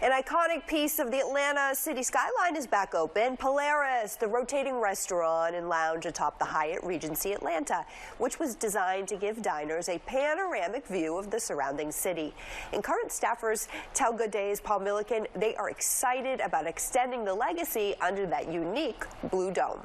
An iconic piece of the Atlanta city skyline is back open. Polaris, the rotating restaurant and lounge atop the Hyatt Regency Atlanta, which was designed to give diners a panoramic view of the surrounding city. And current staffers tell Good Day's Paul Milliken they are excited about extending the legacy under that unique blue dome.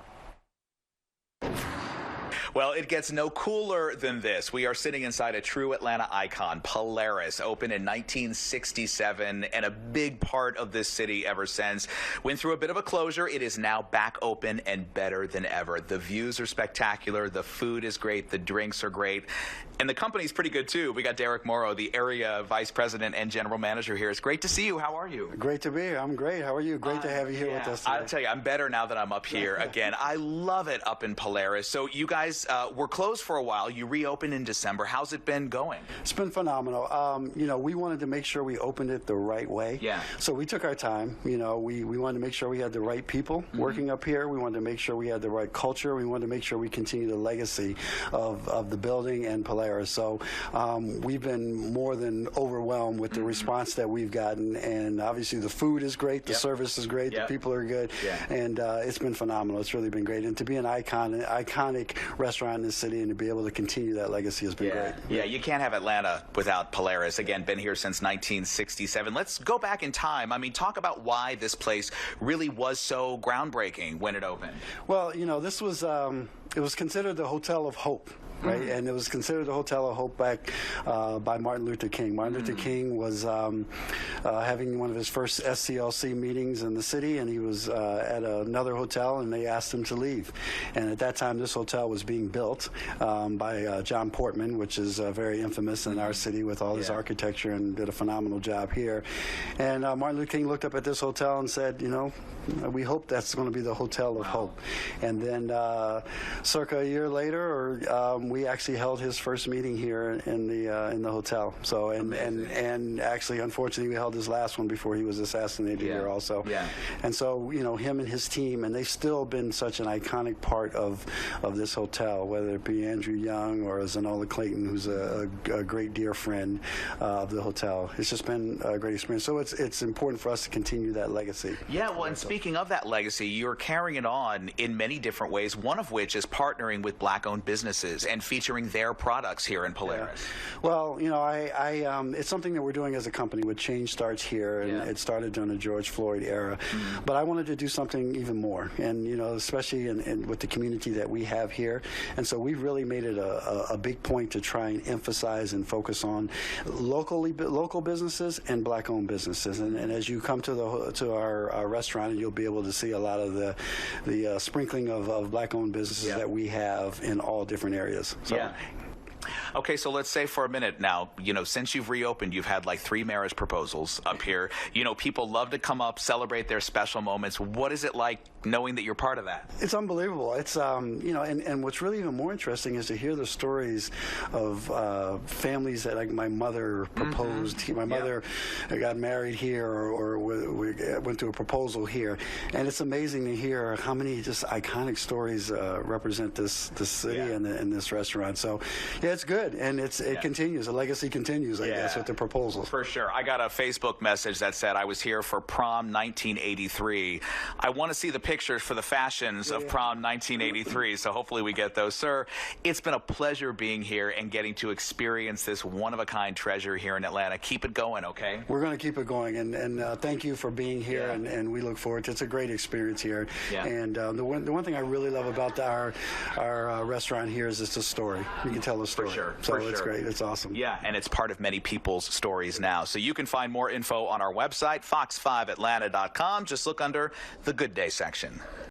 Well, it gets no cooler than this. We are sitting inside a true Atlanta icon, Polaris, opened in 1967 and a big part of this city ever since. Went through a bit of a closure. It is now back open and better than ever. The views are spectacular. The food is great. The drinks are great. And the company's pretty good, too. We got Derrick Morrow, the area vice president and general manager here. It's great to see you. How are you? Great to be here. I'm great. How are you? Great to have you here with us today. I'll tell you, I'm better now that I'm up here again. I love it up in Polaris. So you guys were closed for a while. You reopened in December. How's it been going? It's been phenomenal. You know, we wanted to make sure we opened it the right way. Yeah. So we took our time. You know, we wanted to make sure we had the right people working up here. We wanted to make sure we had the right culture. We wanted to make sure we continue the legacy of the building and Polaris. So we've been more than overwhelmed with the response that we've gotten. And obviously the food is great. The service is great. The people are good. And it's been phenomenal. It's really been great. And to be an iconic restaurant in this city and to be able to continue that legacy has been great. Yeah, you can't have Atlanta without Polaris. Again, been here since 1967. Let's go back in time. I mean, talk about why this place really was so groundbreaking when it opened. Well, you know, this was, it was considered the Hotel of Hope. Right, and it was considered the Hotel of Hope back by Martin Luther King. Martin Luther King was having one of his first SCLC meetings in the city, and he was at another hotel, and they asked him to leave. And at that time, this hotel was being built by John Portman, which is very infamous in our city with all his architecture, and did a phenomenal job here. And Martin Luther King looked up at this hotel and said, you know, we hope that's going to be the Hotel of Hope. And then circa a year later, we actually held his first meeting here in the hotel. So and actually, unfortunately, we held his last one before he was assassinated here also. And so, you know, him and his team, and they've still been such an iconic part of this hotel, whether it be Andrew Young or Zanola Clayton, who's a great dear friend of the hotel. It's just been a great experience. So it's important for us to continue that legacy. Yeah, well, and speaking of that legacy, you're carrying it on in many different ways, one of which is partnering with Black-owned businesses and featuring their products here in Polaris. Well, you know, it's something that we're doing as a company with Change Starts Here, and it started during the George Floyd era. But I wanted to do something even more, and, you know, especially with the community that we have here. And so we've really made it a big point to try and emphasize and focus on local businesses and Black-owned businesses. And as you come to our restaurant, you'll be able to see a lot of the sprinkling of Black-owned businesses that we have in all different areas. So, okay, so let's say for a minute now, you know, since you've reopened, you've had like 3 marriage proposals up here. You know, people love to come up, celebrate their special moments. What is it like knowing that you're part of that? It's unbelievable. It's, you know, and what's really even more interesting is to hear the stories of families that, like, my mother proposed. My mother got married here or went through a proposal here. And it's amazing to hear how many just iconic stories represent this city and this restaurant. So, yeah, it's good, and it continues. The legacy continues, I guess, with the proposals. For sure. I got a Facebook message that said I was here for prom 1983. I want to see the pictures for the fashions of prom 1983, so hopefully we get those. Sir, it's been a pleasure being here and getting to experience this one-of-a-kind treasure here in Atlanta. Keep it going, okay? We're going to keep it going, and thank you for being here, and we look forward to it. It's a great experience here. And the one thing I really love about our restaurant here is it's a story. You can tell a story. For sure. So it's great. It's awesome. Yeah, and it's part of many people's stories now. So you can find more info on our website, fox5atlanta.com. Just look under the Good Day section.